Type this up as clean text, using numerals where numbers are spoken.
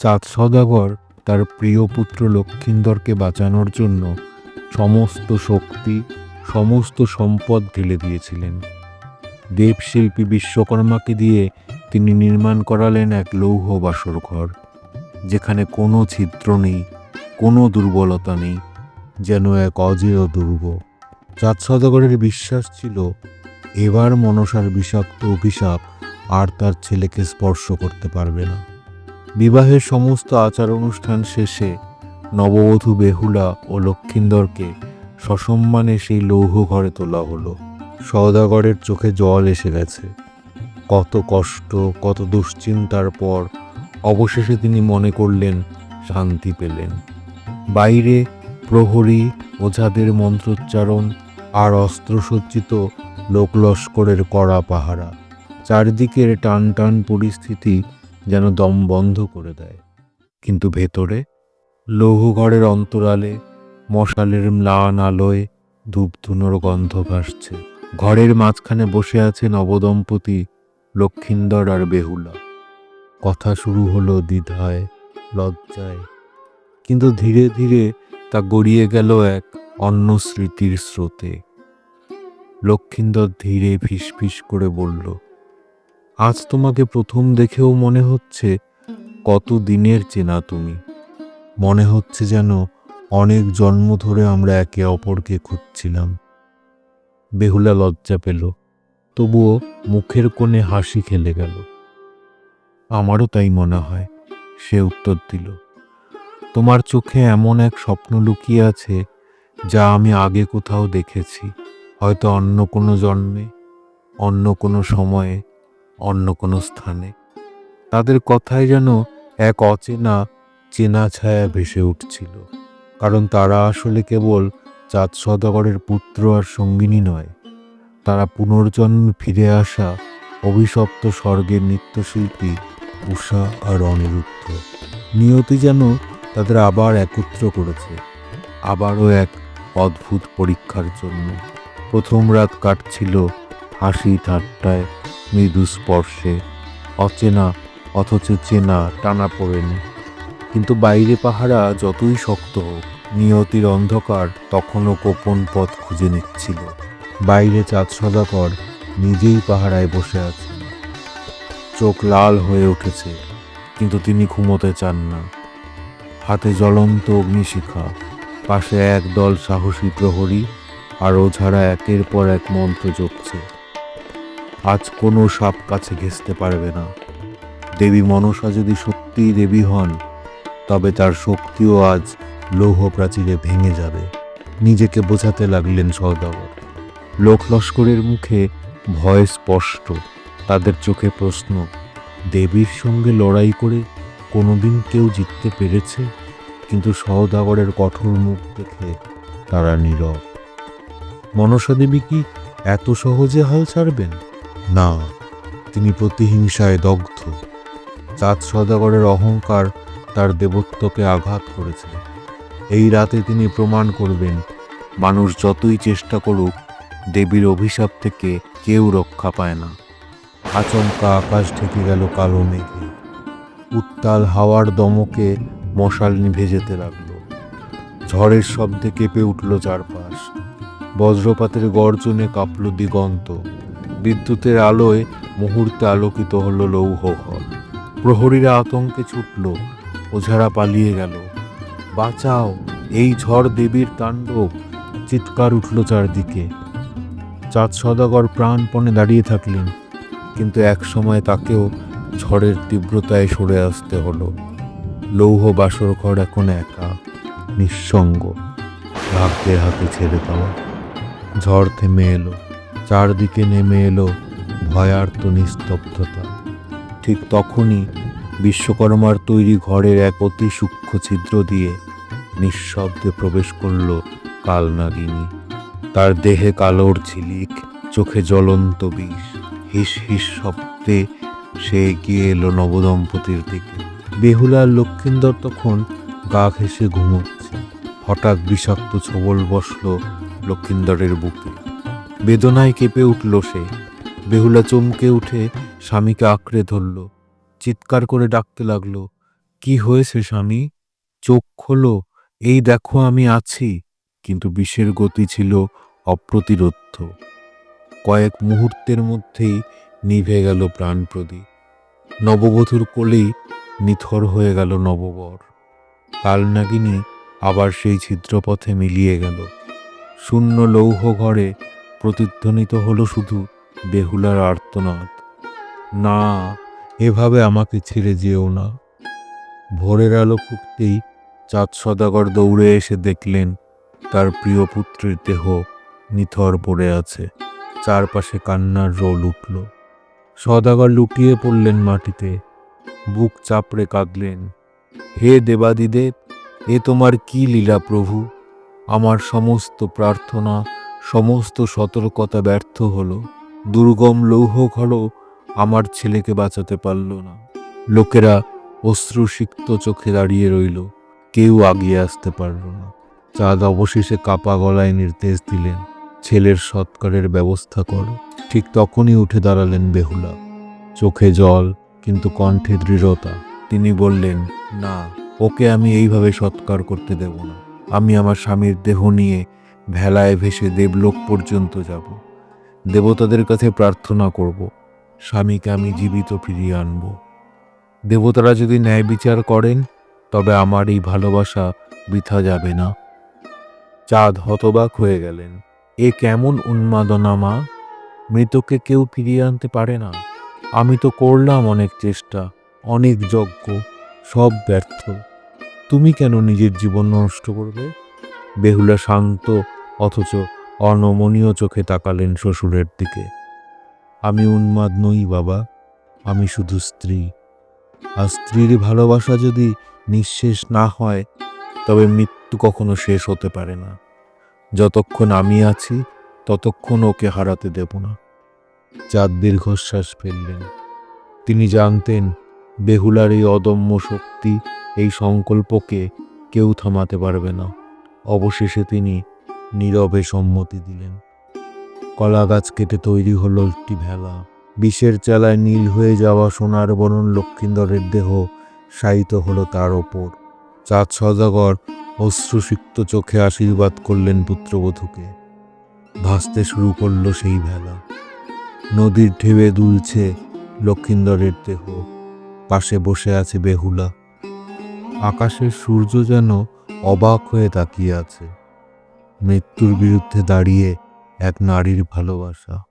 চাঁদ সওদাগর তার প্রিয় পুত্র লক্ষিন্দরকে বাঁচানোর জন্য সমস্ত শক্তি, সমস্ত সম্পদ ঢেলে দিয়েছিলেন। দেবশিল্পী বিশ্বকর্মাকে দিয়ে তিনি নির্মাণ করালেন এক লৌহ বাসর ঘর, যেখানে কোনো ছিদ্র নেই, কোনো দুর্বলতা নেই, যেন এক অজেয় দুর্গ। চাঁদ সওদাগরের বিশ্বাস ছিল, এবার মনসার বিষাক্ত অভিশাপ আর তার ছেলেকে স্পর্শ করতে পারবে না। বিবাহের সমস্ত আচার অনুষ্ঠান শেষে নববধূ বেহুলা ও লক্ষিন্দরকে সসম্মানে সেই লৌহ ঘরে তোলা হলো। সওদাগরের চোখে জল এসে গেছে। কত কষ্ট, কত দুশ্চিন্তার পর অবশেষে তিনি মনে করলেন শান্তি পেলেন। বাইরে প্রহরী, ওঝাদের মন্ত্রোচ্চারণ আর অস্ত্রসজ্জিত লোকলস্করের কড়া পাহারা, চারদিকের টান টান পরিস্থিতি যেন দম বন্ধ করে দেয়। কিন্তু ভেতরে লৌহঘরের অন্তরালে মশালের ম্লান আলোয় ধূপধুনোর গন্ধ ভাসছে। ঘরের মাঝখানে বসে আছে নবদম্পতি লক্ষিন্দর আর বেহুলা। কথা শুরু হলো দ্বিধায়, লজ্জায়, কিন্তু ধীরে ধীরে তা গড়িয়ে গেল এক অন্য স্মৃতির স্রোতে। লক্ষিন্দর ধীরে ফিসফিস করে বলল, আজ তোমাকে প্রথম দেখেও মনে হচ্ছে কত দিনের চেনা তুমি। মনে হচ্ছে যেন অনেক জন্ম ধরে আমরা একে অপরকে খুঁজছিলাম। বেহুলা লজ্জা পেল, তবুও মুখের কোণে হাসি খেলে গেল। আমারও তাই মনে হয়, সে উত্তর দিল। তোমার চোখে এমন এক স্বপ্ন লুকিয়ে আছে যা আমি আগে কোথাও দেখেছি, হয়তো অন্য কোনো জন্মে, অন্য কোনো সময়ে, অন্য কোনো স্থানে। তাদের কথায় যেন এক অচেনা চেনা ছায়া ভেসে উঠছিল, কারণ তারা আসলে কেবল চাঁদ সওদাগরের পুত্র আর সঙ্গিনী নয়, তারা পুনর্জন্মে ফিরে আসা অভিশপ্ত স্বর্গের নৃত্যশিল্পী উষা আর অনিরুদ্ধ। নিয়তি যেন তাদের আবার একত্র করেছে, আবারও এক অদ্ভুত পরীক্ষার জন্য। প্রথম রাত কাটছিল হাসি ঠাট্টায়, মৃদু স্পর্শে, অচেনা অথচ চেনা টানা পড়েনি। কিন্তু বাইরে পাহারা যতই শক্ত হোক, নিয়তির অন্ধকার তখনও গোপন পথ খুঁজে নিচ্ছিল। বাইরে চাঁদ সওদাগর নিজেই পাহারায় বসে আছেন। চোখ লাল হয়ে উঠেছে, কিন্তু তিনি ঘুমোতে চান না। হাতে জ্বলন্ত অগ্নিশিখা, পাশে একদল সাহসী প্রহরী আর ওঝারা একের পর এক মন্ত্র জপছে। আজ কোনো সাপ কাছে ঘেঁষতে পারবে না। দেবী মনসা যদি সত্যিই দেবী হন, তবে তার শক্তিও আজ লৌহ প্রাচীরে ভেঙে যাবে, নিজেকে বোঝাতে লাগলেন সওদাগর। লোক লস্করের মুখে ভয় স্পষ্ট, তাদের চোখে প্রশ্ন। দেবীর সঙ্গে লড়াই করে কোনোদিন কেউ জিততে পেরেছে? কিন্তু সওদাগরের কঠোর মুখ দেখে তারা নীরব। মনসা দেবী কি এত সহজে হাল ছাড়বেন? না, তিনি প্রতিহিংসায় দগ্ধ। চাঁদ সওদাগরের অহংকার তার দেবত্বকে আঘাত করেছে। এই রাতে তিনি প্রমাণ করবেন, মানুষ যতই চেষ্টা করুক, দেবীর অভিশাপ থেকে কেউ রক্ষা পায় না। আচমকা আকাশ ঢেকে গেল কালো মেঘে। উত্তাল হাওয়ার দমকে মশাল নিভে যেতে লাগলো। ঝড়ের শব্দে কেঁপে উঠল চারপাশ। বজ্রপাতের গর্জনে কাঁপল দিগন্ত। বিদ্যুতের আলোয় মুহূর্তে আলোকিত হলো লৌহ ঘর। প্রহরীরা আতঙ্কে ছুটল, ওঝারা পালিয়ে গেল। বাঁচাও, এই ঝড় দেবীর তাণ্ডব! চিৎকার উঠল চারদিকে। চাঁদ সওদাগর প্রাণপণে দাঁড়িয়ে থাকলেন, কিন্তু এক সময় তাকেও ঝড়ের তীব্রতায় সরে আসতে হলো। লৌহ বাসর ঘর এখন একা, নিঃসঙ্গ, ভাগ্যের হাতে ছেড়ে দেওয়া। ঝড় থেমে এলো, চারদিকে নেমে এলো ভয়ার্ত নিস্তব্ধতা। ঠিক তখনই বিশ্বকর্মার তৈরি ঘরের এক অতি সূক্ষ্ম ছিদ্র দিয়ে নিঃশব্দে প্রবেশ করল কালনাগিনী। তার দেহে কালোর ঝিলিক, চোখে জ্বলন্ত বিষ। হিস হিস শব্দে সে এগিয়ে এলো নবদম্পতির দিকে। বেহুলা আর লক্ষিন্দর তখন গা ঘেঁষে ঘুমোচ্ছে। হঠাৎ বিষাক্ত ছোবল বসল লক্ষিন্দরের বুকে। বেদনায় কেঁপে উঠল সে। বেহুলা চমকে উঠে স্বামীকে আঁকড়ে ধরল, চিৎকার করে ডাকতে লাগলো, কি হয়েছে স্বামী? চোখ খোলো, এই দেখো আমি আছি। কিন্তু বিষের গতি ছিল অপ্রতিরোধ্য। কয়েক মুহূর্তের মধ্যেই নিভে গেল প্রাণপ্রদীপ। নববধূর কোলেই নিথর হয়ে গেল নববর। কালনাগিনী আবার সেই ছিদ্রপথে মিলিয়ে গেল। শূন্য লৌহ ঘরে প্রতিধ্বনিত হলো শুধু বেহুলার আর্তনাদ, না, এভাবে আমাকে ছেড়ে যেও না। ভোরের আলো ফুটতেই চাঁদ সদাগর দৌড়ে এসে দেখলেন তার প্রিয় পুত্রের দেহ নিথর পড়ে আছে। চারপাশে কান্নার রোল উঠল। সদাগর লুটিয়ে পড়লেন মাটিতে, বুক চাপড়ে কাঁদলেন। হে দেবাদিদেব, এ তোমার কি লীলা প্রভু! আমার সমস্ত প্রার্থনা, সমস্ত সতর্কতা ব্যর্থ হলো। দুর্গম লৌহ ঘরও আমার ছেলেকে বাঁচাতে পারল না। লোকেরা অশ্রুসিক্ত চোখে দাঁড়িয়ে রইল, কেউ আগিয়ে আসতে পারল না। চাঁদ অবশেষে কাপা গলায় নির্দেশ দিলেন, ছেলের সৎকারের ব্যবস্থা করো। ঠিক তখনই উঠে দাঁড়ালেন বেহুলা, চোখে জল কিন্তু কণ্ঠে দৃঢ়তা। তিনি বললেন, না, ওকে আমি এইভাবে সৎকার করতে দেব না। আমি আমার স্বামীর দেহ নিয়ে ভেলায় ভেসে দেবলোক পর্যন্ত যাব। দেবতাদের কাছে প্রার্থনা করব, স্বামীকে আমি জীবিত ফিরিয়ে আনব। দেবতারা যদি ন্যায় বিচার করেন, তবে আমার এই ভালোবাসা বৃথা যাবে না। চাঁদ হতবাক হয়ে গেলেন। এ কেমন উন্মাদনা মা! মৃতকে কেউ ফিরিয়ে আনতে পারে না। আমি তো করলাম অনেক চেষ্টা, অনেক যজ্ঞ, সব ব্যর্থ। তুমি কেন নিজের জীবন নষ্ট করবে? বেহুলা শান্ত অথচ অনমনীয় চোখে তাকালেন শ্বশুরের দিকে। আমি উন্মাদ নই বাবা, আমি শুধু স্ত্রী। আর স্ত্রীর ভালোবাসা যদি নিঃশেষ না হয়, তবে মৃত্যু কখনো শেষ হতে পারে না। যতক্ষণ আমি আছি ততক্ষণ ওকে হারাতে দেব না। চাঁদ দীর্ঘশ্বাস ফেললেন। তিনি জানতেন বেহুলার এই অদম্য শক্তি, এই সংকল্পকে কেউ থামাতে পারবে না। অবশেষে তিনি নীরবে সম্মতি দিলেন। কলা গাছ কেটে তৈরি হলো একটি ভেলা। বিষের চালায় নীল হয়ে যাওয়া সোনার বরণ লক্ষিন্দরের দেহ শায়িত হলো তার ওপর। চাঁদ সদাগর অশ্রুসিক্ত চোখে আশীর্বাদ করলেন পুত্রবধূকে। ভাসতে শুরু করলো সেই ভেলা। নদীর ঢেউয়ে দুলছে লক্ষিন্দরের দেহ, পাশে বসে আছে বেহুলা। আকাশের সূর্য যেন অবাক হয়ে তাকিয়ে আছে। মৃত্যুর বিরুদ্ধে দাঁড়িয়ে এক নারীর ভালোবাসা।